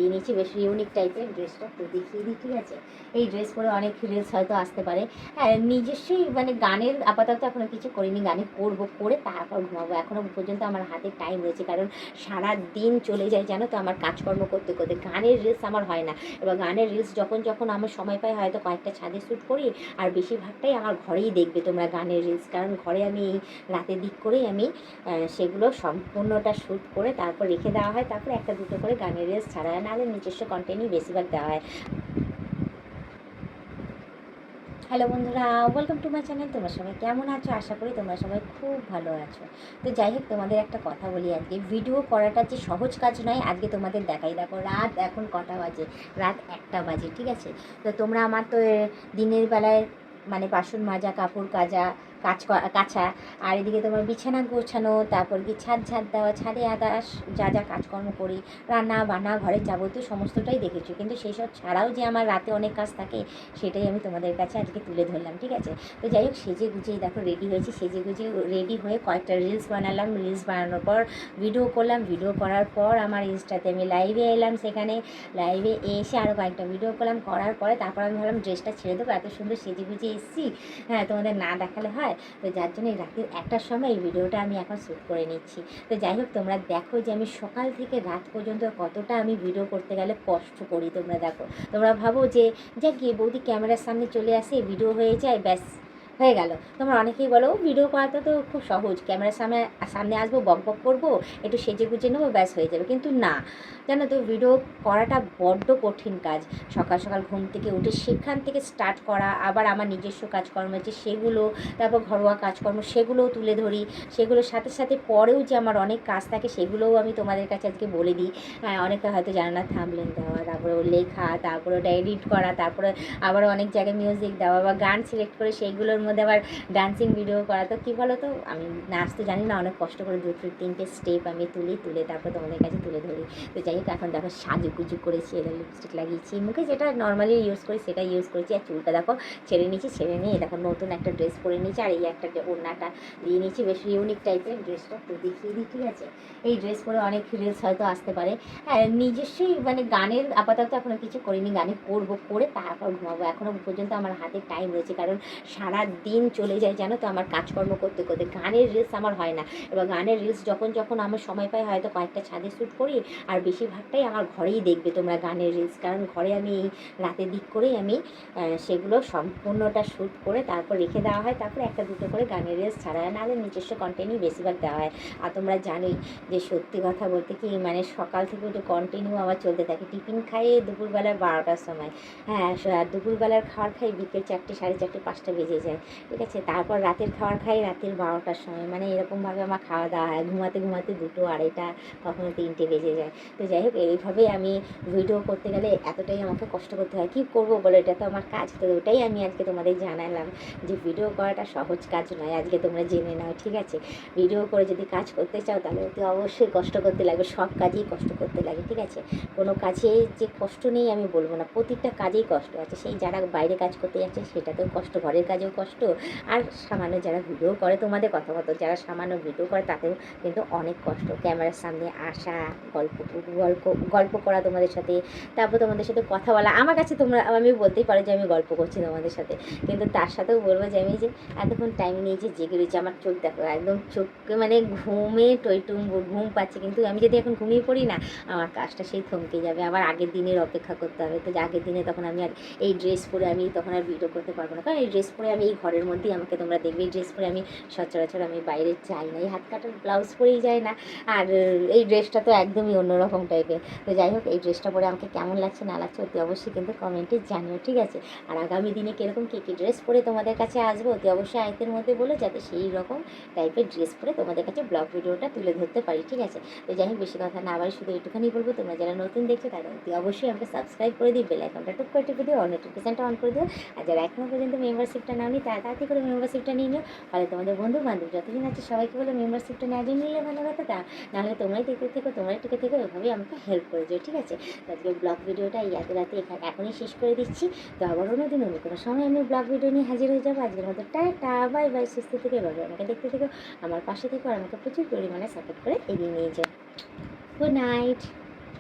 দিয়ে নিচ্ছি, বেশ ইউনিক টাইপের ড্রেসটা তো দেখিয়ে দিই, ঠিক আছে। এই ড্রেস পরে অনেক রিলস হয়তো আসতে পারে। হ্যাঁ, নিজস্বই মানে গানের আপাতত এখনও কিছু করিনি, গানে করবো, করে তারপর ঘুমাবো। এখনও পর্যন্ত আমার হাতে টাইম রয়েছে, কারণ সারা দিন চলে যায় জানো তো আমার কাজকর্ম করতে করতে। গানের রিলস আমার হয় না। এবার গানের রিলস যখন যখন আমার সময় পাই হয়তো কয়েকটা ছাদে শ্যুট করি, আর বেশিরভাগটাই আমার ঘরেই দেখবে তোমরা গানের রিলস, কারণ ঘরে আমি এই রাতের দিক করেই আমি সেগুলো সম্পূর্ণটা শ্যুট করে তারপর রেখে দেওয়া হয়, তারপর একটা দুটো করে গানের রিলস ছাড়া হয়, নাহলে নিজস্ব কন্টেন্টই বেশিরভাগ দেওয়া হয়। হ্যালো বন্ধুরা, ওয়েলকাম টু মাই চ্যানেল। তোমরা সবাই কেমন আছো? আশা করি তোমরা সবাই খুব ভালো আছো। তো যাই হোক, তোমাদের একটা কথা বলি, আজকে ভিডিও করাটা যে সহজ কাজ নয়, আজকে তোমাদের দেখাই। দেখো রাত এখন কটা বাজে, রাত 1টা বাজে, ঠিক আছে। তো তোমরা আমার তো দিনের বেলায় মানে বাসন মাজা, কাপড় কাচা, আর এদিকে তোমার বিছানা গোছানো, তারপর কি ছাদ দেওয়া, ছাদে আদার্স যা যা কাজকর্ম করি, রান্না বান্না, ঘরের যাবতীয় সমস্তটাই দেখেছো। কিন্তু সেই সব ছাড়াও যে আমার রাতে অনেক কাজ থাকে, সেটাই আমি তোমাদের কাছে আজকে তুলে ধরলাম, ঠিক আছে। তো যাই হোক, সেজে গুজেই দেখো রেডি হয়েছি, সেজে গুজে রেডি হয়ে কয়েকটা রিলস বানালাম। রিলস বানানোর পর ভিডিও করলাম, ভিডিও করার পর আমার ইনস্টাতে আমি লাইভে এলাম, সেখানে লাইভে এসে আরও কয়েকটা ভিডিও করলাম, করার পরে তারপর আমি ভাবলাম ড্রেসটা ছেড়ে দেবো, এত সুন্দর সেজে গুজে এসেছি, হ্যাঁ তোমাদের না দেখালে হয়। তো যার জন্য এই রাতের 1টার সময় এই ভিডিওটা আমি এখন শ্যুট করে নিচ্ছি। তো যাই হোক, তোমরা দেখো যে আমি সকাল থেকে রাত পর্যন্ত কতটা আমি ভিডিও করতে গেলে কষ্ট করি। তোমরা দেখো, তোমরা ভাবো যে যাক গিয়ে বৌদি ক্যামেরার সামনে চলে আসে, ভিডিও হয়ে যায়, ব্যাস হয়ে গেল। তোমরা অনেকেই বলো ভিডিও করাটা তো খুব সহজ, ক্যামেরার সামনে আসবো, বক বক করবো, একটু সেজে গুজে নেবো, ব্যাস হয়ে যাবে। কিন্তু না, জানো তো ভিডিও করাটা বড্ড কঠিন কাজ। সকাল সকাল ঘুম থেকে উঠে সেখান থেকে স্টার্ট করা, আবার আমার নিজস্ব কাজকর্ম আছে সেগুলো, তারপর ঘরোয়া কাজকর্ম সেগুলোও তুলে ধরি, সেগুলোর সাথে সাথে পরেও যে আমার অনেক কাজ থাকে সেগুলোও আমি তোমাদের কাছে আজকে বলে দিই। হ্যাঁ, অনেকে হয়তো জানে না, থাম্বনেল দেওয়া, তারপরে লেখা, তারপরে ওটা এডিট করা, তারপরে আবার অনেক জায়গায় মিউজিক দেওয়া বা গান সিলেক্ট করে সেইগুলোর মধ্যে আবার ডান্সিং ভিডিও করা। তো কী বলো তো, আমি নাচ তো জানি না, অনেক কষ্ট করে 2-3টে স্টেপ আমি তুলে তারপর তোমাদের কাছে তুলে ধরি। তো যাই হোক, এখন দেখো সাজুগুজু করেছি, এটা লিপস্টিক লাগিয়েছি, মুখে যেটা নর্মালি ইউজ করি সেটা ইউজ করেছি, আর চুলটা দেখো ছেড়ে নিয়েছি, ছেড়ে নিয়ে দেখো নতুন একটা ড্রেস পরে নিয়েছি, আর এই একটা ওড়নাটা দিয়ে নিয়েছি, বেশ ইউনিক টাইপের ড্রেসটা তো দেখিয়ে দিই, ঠিক আছে। এই ড্রেস পরে অনেক রিলস হয়তো আসতে পারে। হ্যাঁ, নিজস্বই মানে গানের আপাতত এখনও কিছু করিনি, গানে করবো, করে তারপর ঘুমাবো। এখনও পর্যন্ত আমার হাতে টাইম রয়েছে, কারণ সারা দিন চলে যায় জানো তো আমার কাজকর্ম করতে করতে। গানের রিলস আমার হয় না। এবার গানের রিলস যখন যখন আমার সময় পাই হয়তো কয়েকটা ছাদে শ্যুট করি, আর বেশিরভাগটাই আমার ঘরেই দেখবে তোমরা গানের রিলস, কারণ ঘরে আমি এই রাতের দিক করেই আমি সেগুলো সম্পূর্ণটা শ্যুট করে তারপর রেখে দেওয়া হয়, তারপর একটা দুটো করে গানের রিলস ছাড়া হয়, নাহলে নিজস্ব কন্টেন্টই বেশিরভাগ দেওয়া হয়। আর তোমরা জানোই যে সত্যি কথা বলতে কি, মানে সকাল থেকে একটু কন্টিনিউ আমার চলতে থাকে। টিফিন খাইয়ে দুপুরবেলার 12টার সময়, হ্যাঁ, আর দুপুরবেলার খাবার খাই বিকেল 4টে, 4:30, 5টা বেজে যায়, ঠিক আছে। তারপর রাতের খাবার খাই রাতের 12টার সময়, মানে এরকমভাবে আমার খাওয়া দাওয়া হয়, ঘুমাতে ঘুমাতে 2টো, 2:30, কখনো 3টে বেজে যায়। তো যাই হোক, এইভাবেই আমি ভিডিও করতে গেলে এতটাই আমাকে কষ্ট করতে হয়, কী করবো বলো, এটা তো আমার কাজ। তো ওটাই আমি আজকে তোমাদের জানালাম যে ভিডিও করাটা সহজ কাজ নয়, আজকে তোমরা জেনে নাও, ঠিক আছে। ভিডিও করে যদি কাজ করতে চাও তাহলে অতি অবশ্যই কষ্ট করতে লাগবে, সব কাজেই কষ্ট করতে লাগে, ঠিক আছে। কোনো কাজে যে কষ্ট নেই আমি বলবো না, প্রত্যেকটা কাজেই কষ্ট আছে। সেই যারা বাইরে কাজ করতে যাচ্ছে সেটাতেও কষ্ট, ঘরের কাজেও কষ্ট, আর সামান্য যারা ভিডিও করে, তোমাদের কথা মতো যারা সামান্য ভিডিও করে তাতেও কিন্তু অনেক কষ্ট। ক্যামেরার সামনে আসা, গল্প গল্প গল্প করা তোমাদের সাথে, তারপর তোমাদের সাথে কথা বলা। আমার কাছে তোমরা, আমি বলতেই পারো যে আমি গল্প করছি তোমাদের সাথে, কিন্তু তার সাথেও বলবো যে আমি যে এতক্ষণ টাইম নিয়েছি জেগে রয়েছি। আমার চোখ দেখো একদম চোখে মানে ঘুমে টইটুম্বুর, ঘুম পাচ্ছে, কিন্তু আমি যদি এখন ঘুমিয়ে পড়ি না, আমার কাজটা সেই থমকে যাবে, আবার আগের দিনের অপেক্ষা করতে হবে। তো আগের দিনে তখন আমি আর এই ড্রেস পরে আমি তখন আর ভিডিও করতে পারবো না, কারণ এই ড্রেস পরে আমি এই ঘরের মধ্যেই আমাকে তোমরা দেখবে। এই ড্রেস পরে আমি সচরাচর আমি বাইরে যাই না, এই হাত কাটার ব্লাউজ পরেই যায় না, আর এই ড্রেসটা তো একদমই অন্যরকম টাইপের। তো যাই হোক, এই ড্রেসটা পরে আমাকে কেমন লাগছে না লাগছে অতি অবশ্যই কিন্তু কমেন্টে জানিও, ঠিক আছে। আর আগামী দিনে কীরকম কী কী ড্রেস পরে তোমাদের কাছে আসবো অতি অবশ্যই আয়তের মধ্যে বলে, যাতে সেই রকম টাইপের ড্রেস পরে তোমাদের কাছে ব্লগ ভিডিওটা তুলে ধরতে পারি, ঠিক আছে। তো যাই হোক, বেশি কথা না আবার শুধু একটুখানি বলবো, তোমরা যারা নতুন দেখছো তারা অতি অবশ্যই আমাকে সাবস্ক্রাইব করে দিই, বেল আইকনটা টুক করে টিপে দিও, অল নোটিফিকেশনটা অন করে দিও। আর যারা এখনও পর্যন্ত মেম্বারশিপটা নাওনি তারা তাড়াতাড়ি করে মেম্বারশিপটা নিয়ে নিও, ফলে তোমাদের বন্ধু বান্ধব যতদিন আছে সবাইকে বলে মেম্বারশিপটা নেওয়ার জন্য নিলে ভালো কথা। তা নাহলে তোমরাই দেখতে থেকো, তোমরাই টিকে থেকো, এভাবেই আমাকে হেল্প করে দিও, ঠিক আছে। তো আজকে ব্লগ ভিডিওটা এই এত রাতে এখনই শেষ করে দিচ্ছি। তো আবার অন্যদিন অন্য কোনো সময় আমি ব্লগ ভিডিও নিয়ে হাজির হয়ে যাবো। আজকের মতো টাটা, বাই বাই, সুস্থ থেকে এভাবে আমাকে দেখতে থেকো, আমার পাশে থেকো, আর আমাকে প্রচুর পরিমাণে সাপোর্ট করে এগিয়ে নিয়ে যাও। Good night.